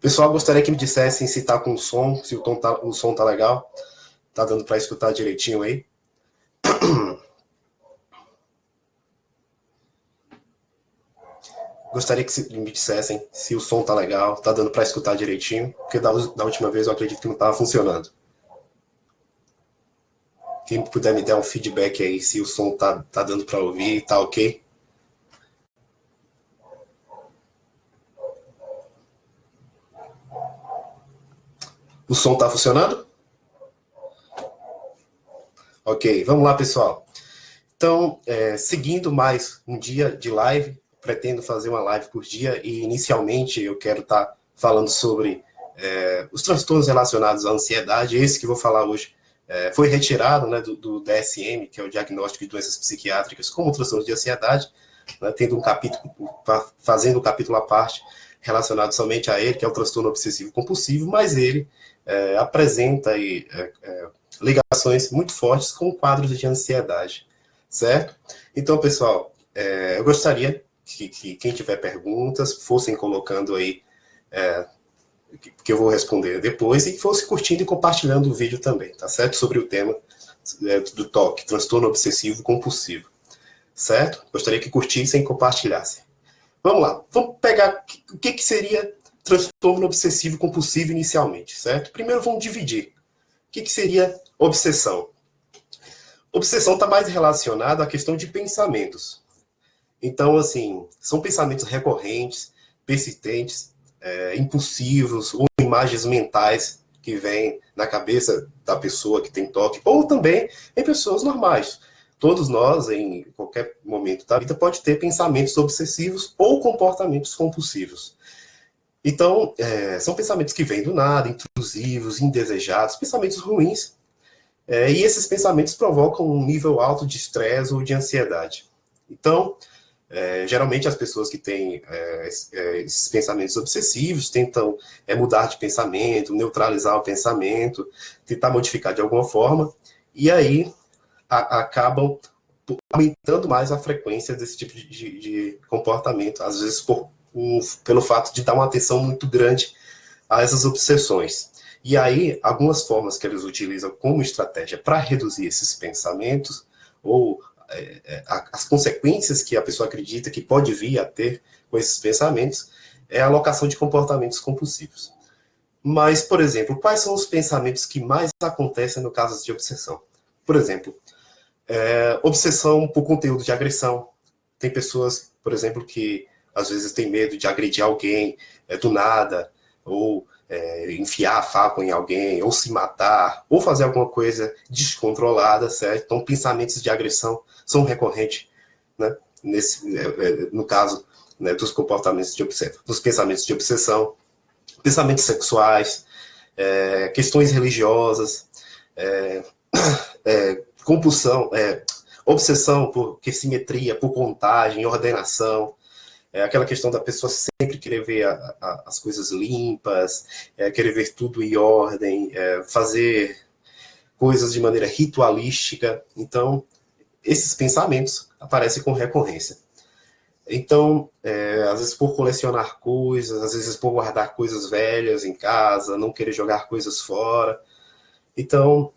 Pessoal, gostaria que me dissessem se tá com som, se o som tá legal. Tá dando para escutar direitinho aí? Gostaria que me dissessem se o som tá legal, tá dando para escutar direitinho, porque da última vez eu acredito que não estava funcionando. Quem puder me dar um feedback aí, se o som tá dando para ouvir, tá ok? O som tá funcionando? Ok, vamos lá, pessoal. Então, seguindo mais um dia de live, pretendo fazer uma live por dia e inicialmente eu quero estar falando sobre os transtornos relacionados à ansiedade. Esse que vou falar hoje foi retirado, né, do DSM, que é o Diagnóstico de Doenças Psiquiátricas, como transtornos de ansiedade, né, tendo um capítulo, fazendo um capítulo à parte relacionado somente a ele, que é o transtorno obsessivo compulsivo, mas ele apresenta aí, ligações muito fortes com quadros de ansiedade, certo? Então, pessoal, eu gostaria que quem tiver perguntas fossem colocando aí, que eu vou responder depois, e fosse curtindo e compartilhando o vídeo também, tá certo? Sobre o tema do TOC, transtorno obsessivo compulsivo, certo? Gostaria que curtissem e compartilhassem. Vamos lá, vamos pegar o que seria transtorno obsessivo compulsivo inicialmente, certo? Primeiro vamos dividir. O que seria obsessão? Obsessão está mais relacionada à questão de pensamentos. Então, assim, são pensamentos recorrentes, persistentes, impulsivos, ou imagens mentais que vêm na cabeça da pessoa que tem toque, ou também em pessoas normais. Todos nós, em qualquer momento da vida, pode ter pensamentos obsessivos ou comportamentos compulsivos. Então, são pensamentos que vêm do nada, intrusivos, indesejados, pensamentos ruins, e esses pensamentos provocam um nível alto de estresse ou de ansiedade. Então, geralmente as pessoas que têm esses pensamentos obsessivos tentam mudar de pensamento, neutralizar o pensamento, tentar modificar de alguma forma, e aí acabam aumentando mais a frequência desse tipo de comportamento, às vezes pelo fato de dar uma atenção muito grande a essas obsessões. E aí, algumas formas que eles utilizam como estratégia para reduzir esses pensamentos, ou as consequências que a pessoa acredita que pode vir a ter com esses pensamentos, é a alocação de comportamentos compulsivos. Mas, por exemplo, quais são os pensamentos que mais acontecem no caso de obsessão? Por exemplo, obsessão por conteúdo de agressão. Tem pessoas, por exemplo, que às vezes têm medo de agredir alguém do nada, ou enfiar a faca em alguém, ou se matar, ou fazer alguma coisa descontrolada, certo? Então, pensamentos de agressão são recorrentes, né? No caso, né, dos comportamentos de obsessão, dos pensamentos de obsessão, pensamentos sexuais, questões religiosas, compulsão, obsessão por simetria, por contagem, ordenação, aquela questão da pessoa sempre querer ver as coisas limpas, querer ver tudo em ordem, fazer coisas de maneira ritualística. Então, esses pensamentos aparecem com recorrência. Então, às vezes por colecionar coisas, às vezes por guardar coisas velhas em casa, não querer jogar coisas fora. Então,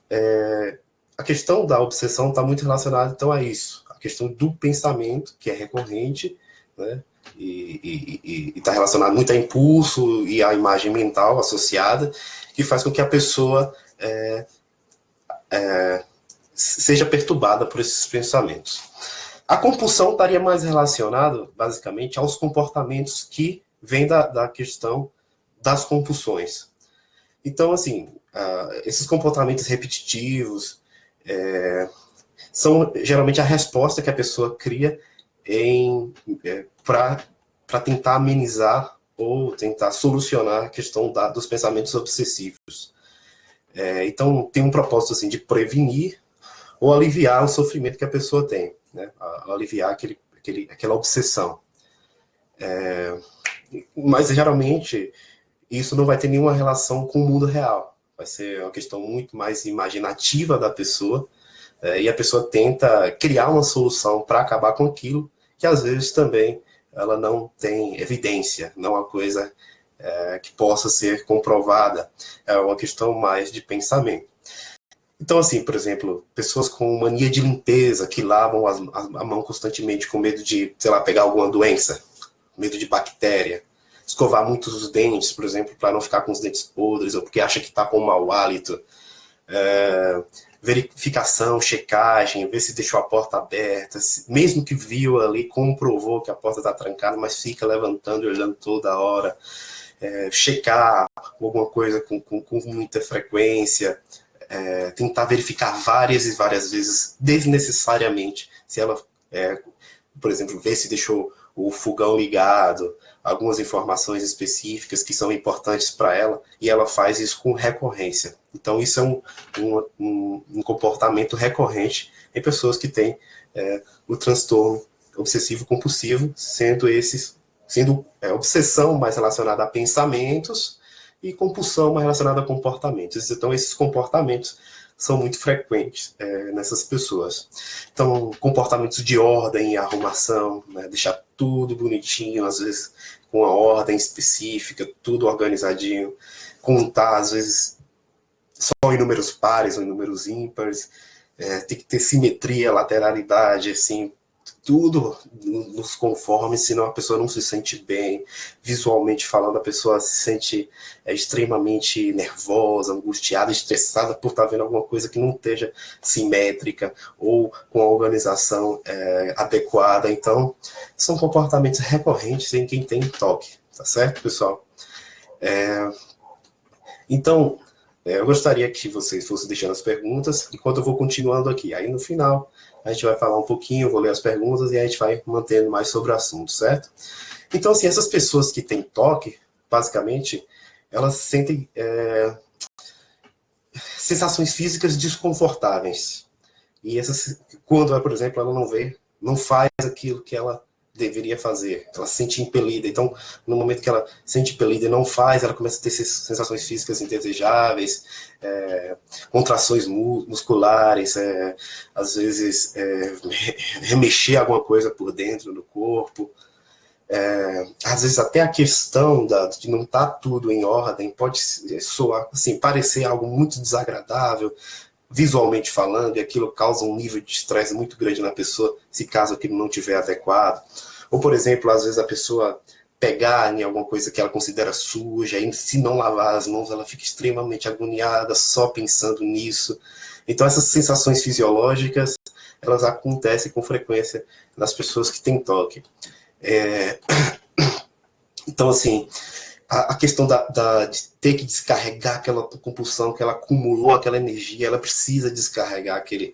a questão da obsessão está muito relacionada, então, a isso. A questão do pensamento, que é recorrente, né? E está relacionado muito a impulso e a imagem mental associada, que faz com que a pessoa seja perturbada por esses pensamentos. A compulsão estaria mais relacionada, basicamente, aos comportamentos que vêm da questão das compulsões. Então, assim, esses comportamentos repetitivos são geralmente a resposta que a pessoa cria para tentar amenizar ou tentar solucionar a questão dos pensamentos obsessivos. Então, tem um propósito assim, de prevenir ou aliviar o sofrimento que a pessoa tem, né? Aliviar aquela obsessão. Mas, geralmente, isso não vai ter nenhuma relação com o mundo real. Vai ser uma questão muito mais imaginativa da pessoa, e a pessoa tenta criar uma solução para acabar com aquilo, que às vezes também ela não tem evidência, não é uma coisa que possa ser comprovada. É uma questão mais de pensamento. Então, assim, por exemplo, pessoas com mania de limpeza, que lavam a mão constantemente com medo de, sei lá, pegar alguma doença, medo de bactéria. Escovar muito os dentes, por exemplo, para não ficar com os dentes podres, ou porque acha que está com mau hálito. Verificação, checagem, ver se deixou a porta aberta, mesmo que viu ali, comprovou que a porta está trancada, mas fica levantando e olhando toda hora. Checar alguma coisa com muita frequência. Tentar verificar várias e várias vezes, desnecessariamente, se ela, por exemplo, ver se deixou o fogão ligado, algumas informações específicas que são importantes para ela, e ela faz isso com recorrência. Então, isso é um comportamento recorrente em pessoas que têm o transtorno obsessivo-compulsivo, sendo obsessão mais relacionada a pensamentos e compulsão mais relacionada a comportamentos. Então, esses comportamentos são muito frequentes nessas pessoas. Então, comportamentos de ordem e arrumação, né? Deixar tudo bonitinho, às vezes com uma ordem específica, tudo organizadinho, contar, às vezes, só em números pares ou em números ímpares, tem que ter simetria, lateralidade, assim, tudo nos conformes, senão a pessoa não se sente bem. Visualmente falando, a pessoa se sente extremamente nervosa, angustiada, estressada por estar vendo alguma coisa que não esteja simétrica ou com a organização adequada. Então, são comportamentos recorrentes em quem tem toque, tá certo, pessoal? Então, eu gostaria que vocês fossem deixando as perguntas, enquanto eu vou continuando aqui. Aí, no final, a gente vai falar um pouquinho, eu vou ler as perguntas e a gente vai mantendo mais sobre o assunto, certo? Então, assim, essas pessoas que têm toque, basicamente, elas sentem sensações físicas desconfortáveis. E quando, por exemplo, ela não faz aquilo que ela deveria fazer, ela se sente impelida. Então, no momento que ela se sente impelida e não faz, ela começa a ter sensações físicas indesejáveis, contrações musculares, às vezes remexer alguma coisa por dentro do corpo. Às vezes até a questão de não estar tudo em ordem pode soar, assim, parecer algo muito desagradável, visualmente falando, e aquilo causa um nível de estresse muito grande na pessoa, se caso aquilo não estiver adequado. Ou, por exemplo, às vezes a pessoa pegar em alguma coisa que ela considera suja, e se não lavar as mãos, ela fica extremamente agoniada só pensando nisso. Então, essas sensações fisiológicas, elas acontecem com frequência nas pessoas que têm toque. Então, assim, a questão de ter que descarregar aquela compulsão que ela acumulou, aquela energia, ela precisa descarregar aquilo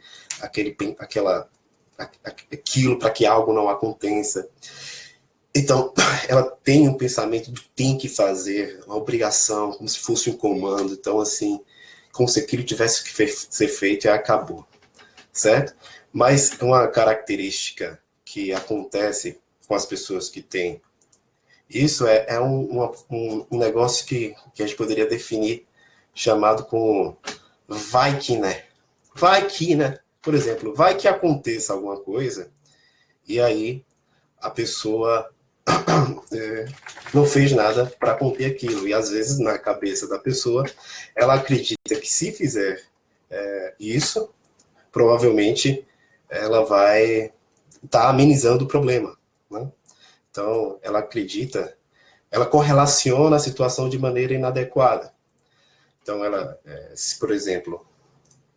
para que algo não aconteça. Então, ela tem um pensamento de tem que fazer, uma obrigação, como se fosse um comando. Então, assim, como se aquilo tivesse que ser feito e acabou, certo? Mas uma característica que acontece com as pessoas que têm isso é um negócio que a gente poderia definir chamado como vai que, né? Vai que, né? Por exemplo, vai que aconteça alguma coisa e aí a pessoa não fez nada para conter aquilo. E às vezes, na cabeça da pessoa, ela acredita que se fizer isso, provavelmente ela vai estar amenizando o problema, né? Então, ela correlaciona a situação de maneira inadequada. Então, por exemplo,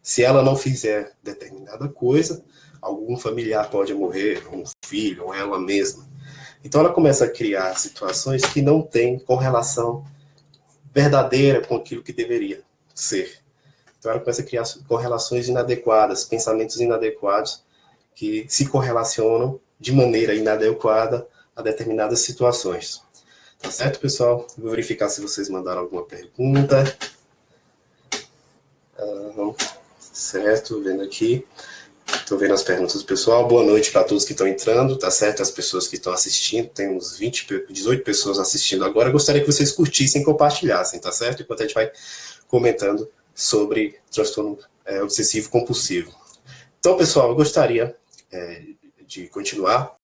se ela não fizer determinada coisa, algum familiar pode morrer, um filho, ou ela mesma. Então, ela começa a criar situações que não têm correlação verdadeira com aquilo que deveria ser. Então, ela começa a criar correlações inadequadas, pensamentos inadequados, que se correlacionam de maneira inadequada a determinadas situações. Tá certo, pessoal? Vou verificar se vocês mandaram alguma pergunta. Certo, vendo aqui. Estou vendo as perguntas do pessoal. Boa noite para todos que estão entrando, tá certo? As pessoas que estão assistindo, tem uns 18 pessoas assistindo agora. Eu gostaria que vocês curtissem e compartilhassem, tá certo? Enquanto a gente vai comentando sobre transtorno obsessivo compulsivo. Então, pessoal, eu gostaria de continuar.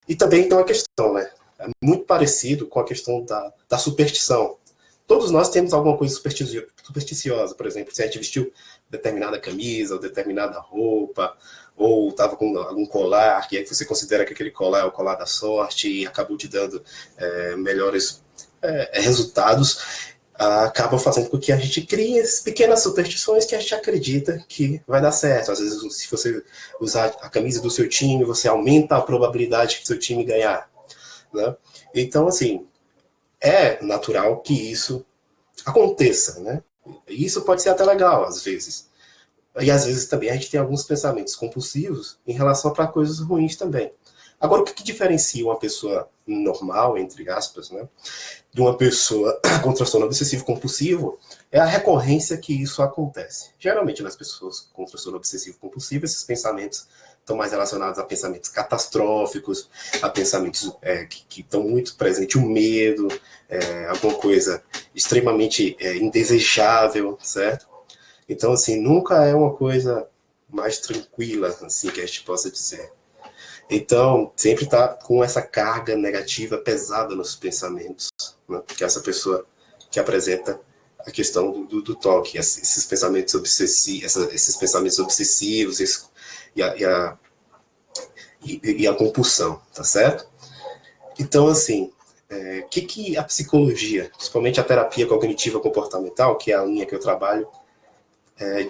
E também tem uma questão, né? É muito parecido com a questão da superstição. todos nós temos alguma coisa supersticiosa, por exemplo, se a gente vestiu determinada camisa ou determinada roupa, ou estava com algum colar, que aí você considera que aquele colar é o colar da sorte e acabou te dando melhores resultados, acaba fazendo com que a gente crie pequenas superstições que a gente acredita que vai dar certo. Às vezes, se você usar a camisa do seu time, você aumenta a probabilidade que seu time ganhar, né? Então, assim, é natural que isso aconteça, né? E isso pode ser até legal, às vezes. E às vezes também a gente tem alguns pensamentos compulsivos em relação para coisas ruins também. Agora, o que diferencia uma pessoa normal, entre aspas, né, de uma pessoa com transtorno obsessivo compulsivo é a recorrência que isso acontece. Geralmente, nas pessoas com transtorno obsessivo compulsivo, esses pensamentos estão mais relacionados a pensamentos catastróficos, a pensamentos que estão muito presentes, o medo, alguma coisa extremamente indesejável, certo? Então, assim, nunca é uma coisa mais tranquila, assim, que a gente possa dizer. Então, sempre está com essa carga negativa pesada nos pensamentos, né? Que é essa pessoa que apresenta a questão do toque, esses pensamentos obsessivos, esses pensamentos obsessivos e a compulsão, tá certo? Então, assim, o que a psicologia, principalmente a terapia cognitiva comportamental, que é a linha que eu trabalho,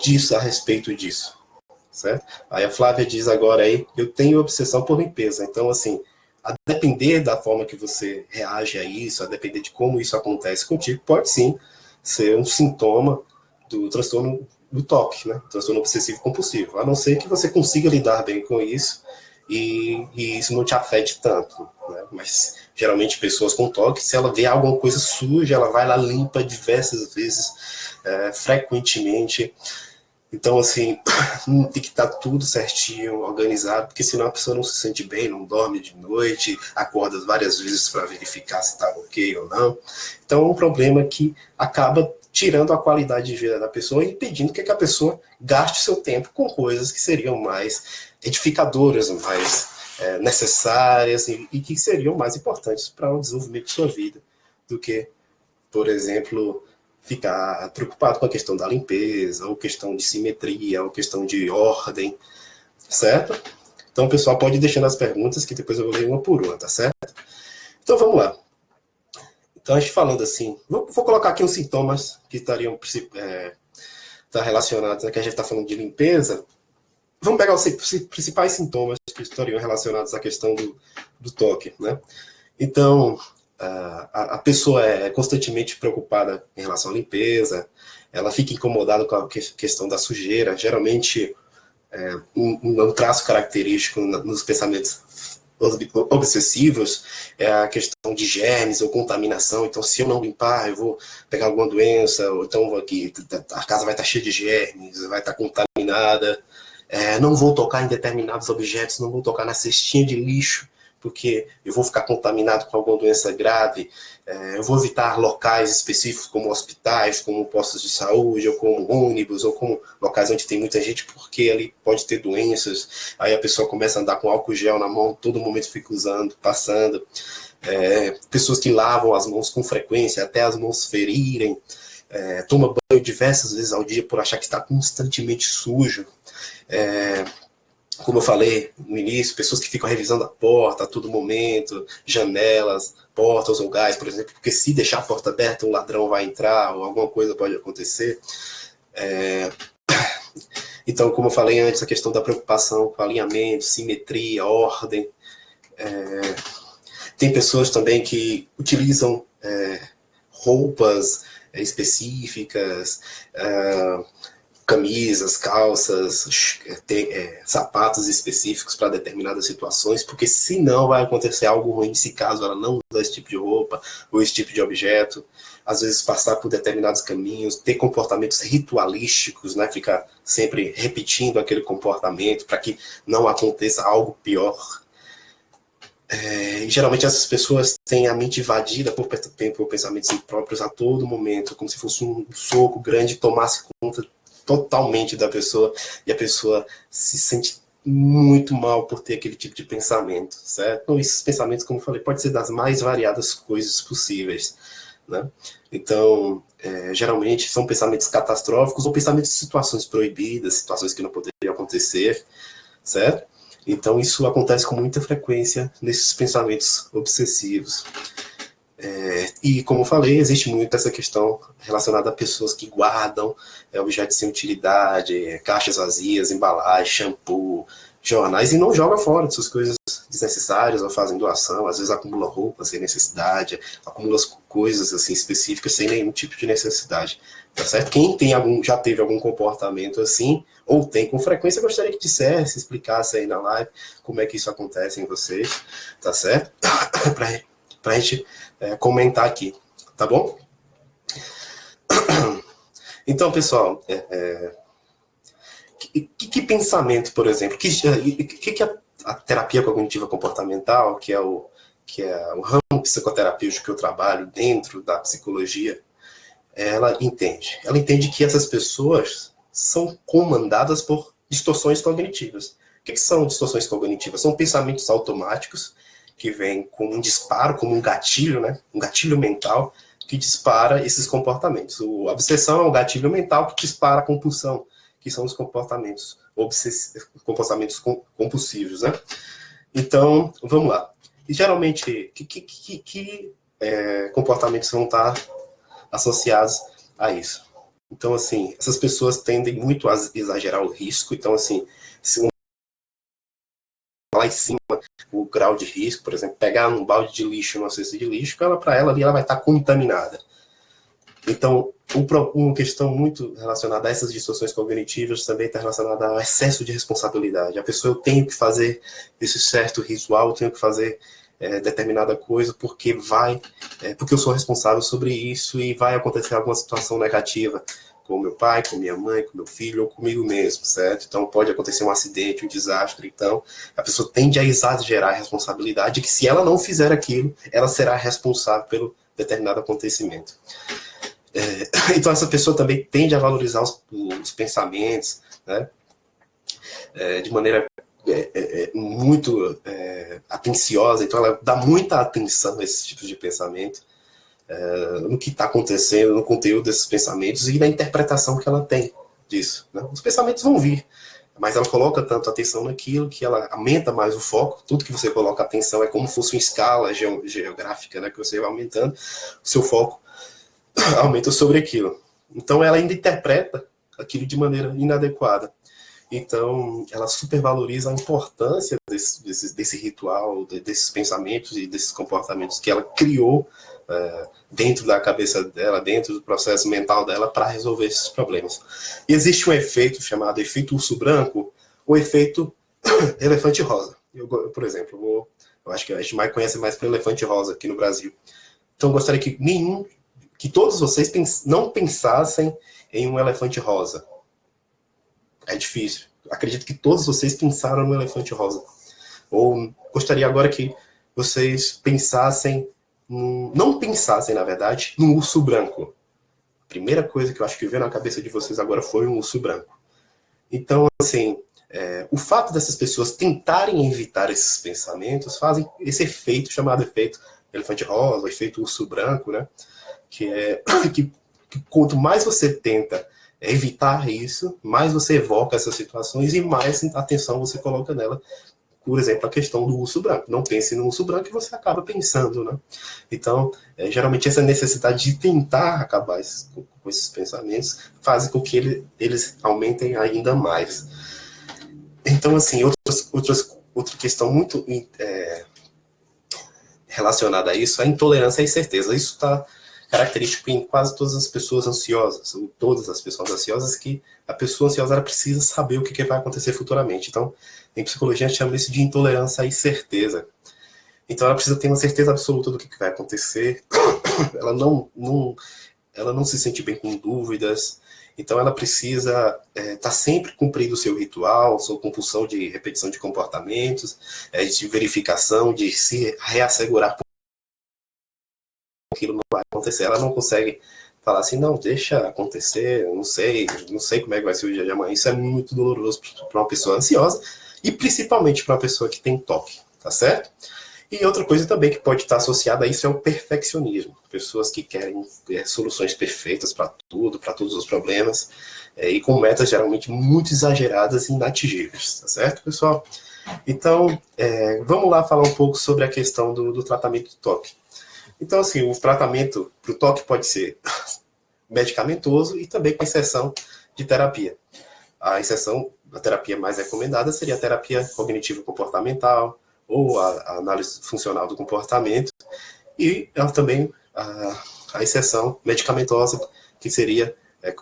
diz a respeito disso? Certo? Aí a Flávia diz agora aí, eu tenho obsessão por limpeza. Então, assim, a depender da forma que você reage a isso, a depender de como isso acontece contigo, pode sim ser um sintoma do transtorno do TOC, né? Transtorno obsessivo compulsivo. A não ser que você consiga lidar bem com isso e isso não te afete tanto, né? Mas geralmente pessoas com TOC, se ela vê alguma coisa suja, ela vai lá, limpa diversas vezes, frequentemente. Então, assim, tem que estar tudo certinho, organizado, porque senão a pessoa não se sente bem, não dorme de noite, acorda várias vezes para verificar se está ok ou não. Então, é um problema que acaba tirando a qualidade de vida da pessoa e impedindo que a pessoa gaste seu tempo com coisas que seriam mais edificadoras, mais necessárias e que seriam mais importantes para o desenvolvimento de sua vida do que, por exemplo, ficar preocupado com a questão da limpeza, ou questão de simetria, ou questão de ordem, certo? Então o pessoal pode ir deixando as perguntas, que depois eu vou ler uma por uma, tá certo? Então vamos lá. Então a gente falando assim, vou colocar aqui uns sintomas que estariam relacionados, né, que a gente está falando de limpeza. Vamos pegar os principais sintomas que estariam relacionados à questão do toque, né? Então, a pessoa é constantemente preocupada em relação à limpeza, ela fica incomodada com a questão da sujeira. Geralmente, um traço característico nos pensamentos obsessivos é a questão de germes ou contaminação. Então, se eu não limpar, eu vou pegar alguma doença, ou então a casa vai estar cheia de germes, vai estar contaminada. Não vou tocar em determinados objetos, não vou tocar na cestinha de lixo, porque eu vou ficar contaminado com alguma doença grave. Eu vou evitar locais específicos, como hospitais, como postos de saúde, ou como ônibus, ou como locais onde tem muita gente, porque ali pode ter doenças. Aí a pessoa começa a andar com álcool gel na mão, todo momento fica usando, passando. Pessoas que lavam as mãos com frequência, até as mãos ferirem. Toma banho diversas vezes ao dia por achar que está constantemente sujo. Como eu falei no início, pessoas que ficam revisando a porta a todo momento, janelas, portas ou lugares, por exemplo, porque se deixar a porta aberta, um ladrão vai entrar ou alguma coisa pode acontecer. Então, como eu falei antes, a questão da preocupação com alinhamento, simetria, ordem. Tem pessoas também que utilizam roupas específicas, camisas, calças, sapatos específicos para determinadas situações, porque senão vai acontecer algo ruim se caso ela não usar esse tipo de roupa ou esse tipo de objeto. Às vezes passar por determinados caminhos, ter comportamentos ritualísticos, né? Ficar sempre repetindo aquele comportamento para que não aconteça algo pior. E geralmente essas pessoas têm a mente invadida por pensamentos impróprios a todo momento, como se fosse um soco grande tomasse conta totalmente da pessoa, e a pessoa se sente muito mal por ter aquele tipo de pensamento, certo? Então, esses pensamentos, como eu falei, pode ser das mais variadas coisas possíveis, né? Então, geralmente são pensamentos catastróficos ou pensamentos de situações proibidas, situações que não poderiam acontecer, certo? Então, isso acontece com muita frequência nesses pensamentos obsessivos. E, como eu falei, existe muito essa questão relacionada a pessoas que guardam objetos sem utilidade, caixas vazias, embalagens, shampoo, jornais, e não joga fora essas coisas desnecessárias, ou fazem doação, às vezes acumula roupas sem necessidade, acumula coisas assim específicas sem nenhum tipo de necessidade, tá certo? Quem tem já teve algum comportamento assim, ou tem com frequência, eu gostaria que dissesse, explicasse aí na live como é que isso acontece em vocês, tá certo? Pra gente comentar aqui, tá bom? Então, pessoal, que pensamento, por exemplo, que a terapia cognitiva comportamental, que é o ramo psicoterapêutico que eu trabalho dentro da psicologia, ela entende? Ela entende que essas pessoas são comandadas por distorções cognitivas. O que são distorções cognitivas? São pensamentos automáticos que vêm com um disparo, como um gatilho, né? Um gatilho mental que dispara esses comportamentos. A obsessão é um gatilho mental que dispara a compulsão, que são os comportamentos compulsivos, né? Então, vamos lá. E geralmente, que comportamentos vão estar associados a isso? Então, assim, essas pessoas tendem muito a exagerar o risco. Então, assim, se lá em cima o grau de risco, por exemplo, pegar um balde de lixo numa cesta de lixo, para ela ali ela vai estar contaminada. Então, uma questão muito relacionada a essas distorções cognitivas também está relacionada ao excesso de responsabilidade. A pessoa, eu tenho que fazer esse certo ritual, eu tenho que fazer determinada coisa porque porque eu sou responsável sobre isso e vai acontecer alguma situação negativa com meu pai, com minha mãe, com meu filho ou comigo mesmo, certo? Então pode acontecer um acidente, um desastre. Então a pessoa tende a exagerar a responsabilidade que se ela não fizer aquilo, ela será responsável pelo determinado acontecimento. Então essa pessoa também tende a valorizar os pensamentos, né? De maneira muito atenciosa, então ela dá muita atenção a esses tipos de pensamento, no que está acontecendo, no conteúdo desses pensamentos e na interpretação que ela tem disso, né? Os pensamentos vão vir, mas ela coloca tanto atenção naquilo que ela aumenta mais o foco. Tudo que você coloca atenção é como se fosse uma escala geográfica, né? Que você vai aumentando, o seu foco aumenta sobre aquilo. Então ela ainda interpreta aquilo de maneira inadequada. Então, ela supervaloriza a importância desse ritual, desses pensamentos e desses comportamentos que ela criou dentro da cabeça dela, dentro do processo mental dela, para resolver esses problemas. E existe um efeito chamado efeito urso branco, ou efeito elefante rosa. Por exemplo, eu acho que a gente conhece mais pelo elefante rosa aqui no Brasil. Então, eu gostaria que todos vocês não pensassem em um elefante rosa. É difícil. Acredito que todos vocês pensaram no elefante rosa. Ou gostaria agora que vocês pensassem, não pensassem, na verdade, num urso branco. A primeira coisa que eu acho que veio na cabeça de vocês agora foi um urso branco. Então, assim, o fato dessas pessoas tentarem evitar esses pensamentos fazem esse efeito chamado efeito elefante rosa, efeito urso branco, né? Que quanto mais você tenta evitar isso, mais você evoca essas situações e mais atenção você coloca nela. Por exemplo, a questão do urso branco. Não pense no urso branco e você acaba pensando, né? Então, geralmente essa necessidade de tentar acabar com esses pensamentos faz com que eles aumentem ainda mais. Então, assim, outra questão muito relacionada a isso é a intolerância à incerteza. Isso está característico em quase todas as pessoas ansiosas, ou todas as pessoas ansiosas, que a pessoa ansiosa ela precisa saber o que vai acontecer futuramente. Então, em psicologia, a gente chama isso de intolerância à incerteza. Então, ela precisa ter uma certeza absoluta do que vai acontecer. Ela não se sente bem com dúvidas. Então, ela precisa estar sempre cumprindo o seu ritual, sua compulsão de repetição de comportamentos, de verificação, de se reassegurar aquilo não vai acontecer. Ela não consegue falar assim, não, deixa acontecer, não sei como é que vai ser o dia de amanhã. Isso é muito doloroso para uma pessoa ansiosa e principalmente para uma pessoa que tem toque, tá certo? E outra coisa também que pode estar associada a isso é o perfeccionismo. Pessoas que querem soluções perfeitas para tudo, para todos os problemas, e com metas geralmente muito exageradas e inatingíveis, tá certo, pessoal? Então, vamos lá falar um pouco sobre a questão do tratamento do toque. Então, assim, o tratamento para o toque pode ser medicamentoso e também com exceção de terapia. A exceção da terapia mais recomendada seria a terapia cognitivo-comportamental ou a análise funcional do comportamento e também a exceção medicamentosa, que seria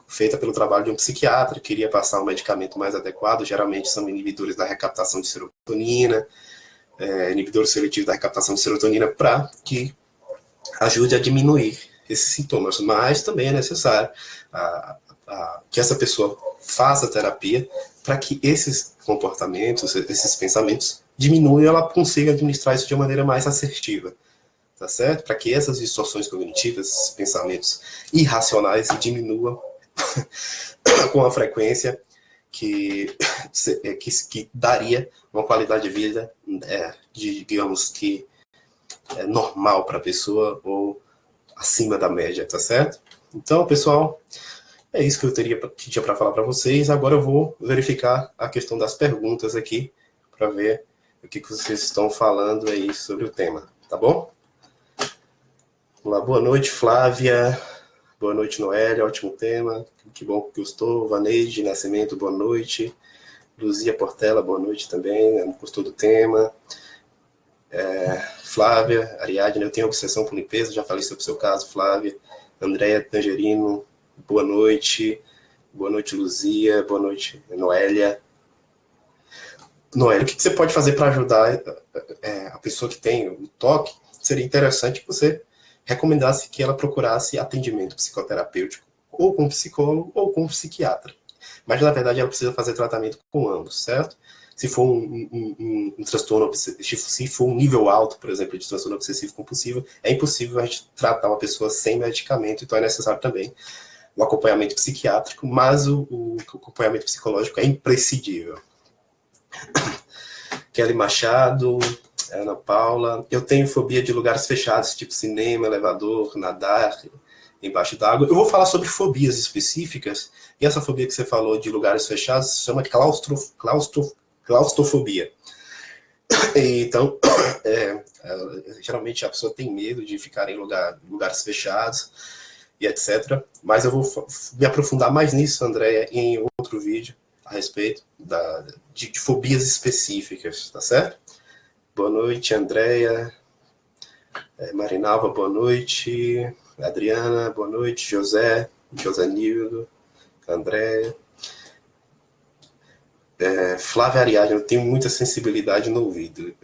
feita pelo trabalho de um psiquiatra, que iria passar um medicamento mais adequado, geralmente são inibidores da recaptação de serotonina, inibidores seletivos da recaptação de serotonina, para que ajude a diminuir esses sintomas, mas também é necessário que essa pessoa faça terapia para que esses comportamentos, esses pensamentos diminuam e ela consiga administrar isso de uma maneira mais assertiva, tá certo? Para que essas distorções cognitivas, esses pensamentos irracionais diminuam com a frequência que daria uma qualidade de vida, digamos que normal para a pessoa ou acima da média, tá certo? Então, pessoal, é isso que eu tinha para falar para vocês. Agora eu vou verificar a questão das perguntas aqui para ver o que vocês estão falando aí sobre o tema, tá bom? Vamos lá, boa noite, Flávia. Boa noite, Noélia, ótimo tema. Que bom que gostou. Vaneide Nascimento, boa noite. Luzia Portela, boa noite também. Gostou do tema. Flávia, Ariadne, eu tenho obsessão por limpeza, já falei sobre o seu caso, Flávia. Andréia Tangerino, boa noite. Boa noite, Luzia. Boa noite, Noélia. Noélia, o que você pode fazer para ajudar a pessoa que tem o toque? Seria interessante que você recomendasse que ela procurasse atendimento psicoterapêutico, ou com psicólogo, ou com psiquiatra. Mas, na verdade, ela precisa fazer tratamento com ambos, certo? Se for um transtorno obsessivo, se for um nível alto, por exemplo, de transtorno obsessivo compulsivo, é impossível a gente tratar uma pessoa sem medicamento, então é necessário também o acompanhamento psiquiátrico, mas o acompanhamento psicológico é imprescindível. Kelly Machado, Ana Paula, eu tenho fobia de lugares fechados, tipo cinema, elevador, nadar embaixo d'água. Eu vou falar sobre fobias específicas, e essa fobia que você falou de lugares fechados se chama claustrofobia. Então, geralmente a pessoa tem medo de ficar em lugares fechados e etc. Mas eu vou me aprofundar mais nisso, Andréia, em outro vídeo a respeito de fobias específicas, tá certo? Boa noite, Andréia. Marinalva, boa noite. Adriana, boa noite. José Nildo, Andréia. Flávia Ariadne, eu tenho muita sensibilidade no ouvido.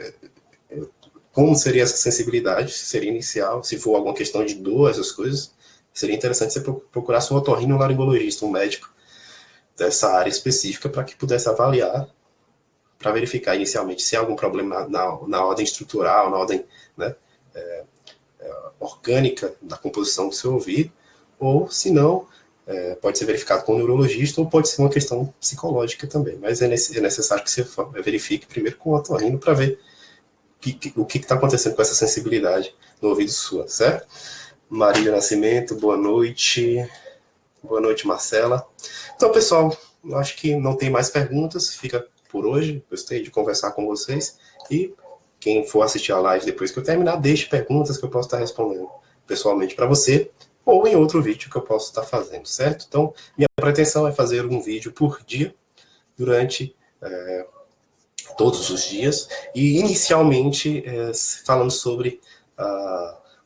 Como seria essa sensibilidade? Seria inicial? Se for alguma questão de dor, essas coisas, seria interessante você procurasse um otorrinolaringologista, um médico dessa área específica, para que pudesse avaliar, para verificar inicialmente se há algum problema na ordem estrutural, na ordem, né, orgânica da composição do seu ouvido, ou se não, pode ser verificado com um neurologista, ou pode ser uma questão psicológica também. Mas é necessário que você verifique primeiro com o otorrino para ver o que está acontecendo com essa sensibilidade no ouvido sua, certo? Marília Nascimento, boa noite. Boa noite, Marcela. Então, pessoal, eu acho que não tem mais perguntas, fica por hoje. Gostei de conversar com vocês. E quem for assistir a live depois que eu terminar, deixe perguntas que eu posso estar respondendo pessoalmente para você, ou em outro vídeo que eu posso estar fazendo, certo? Então, minha pretensão é fazer um vídeo por dia, durante todos os dias, e inicialmente falando sobre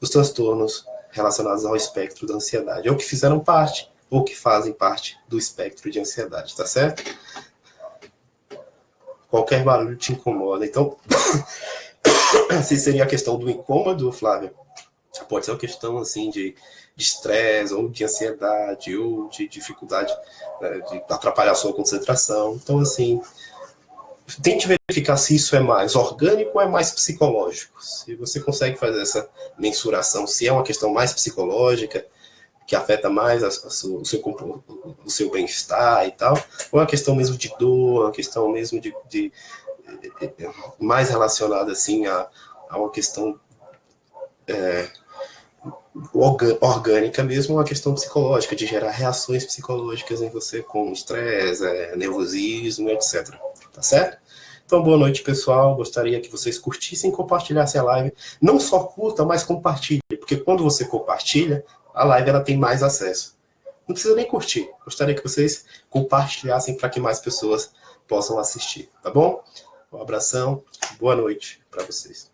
os transtornos relacionados ao espectro da ansiedade, ou que fizeram parte, ou que fazem parte do espectro de ansiedade, tá certo? Qualquer barulho te incomoda. Então, se seria a questão do incômodo, Flávia, pode ser uma questão assim de estresse, ou de ansiedade, ou de dificuldade, de atrapalhar a sua concentração. Então, assim, tente verificar se isso é mais orgânico ou é mais psicológico. Se você consegue fazer essa mensuração, se é uma questão mais psicológica, que afeta mais o seu bem-estar e tal, ou é uma questão mesmo de dor, uma questão mesmo de mais relacionada assim a uma questão orgânica mesmo, uma questão psicológica, de gerar reações psicológicas em você, como estresse, nervosismo, etc. Tá certo? Então, boa noite, pessoal. Gostaria que vocês curtissem e compartilhassem a live. Não só curta, mas compartilhe, porque quando você compartilha, a live ela tem mais acesso. Não precisa nem curtir. Gostaria que vocês compartilhassem para que mais pessoas possam assistir, tá bom? Um abração, boa noite para vocês.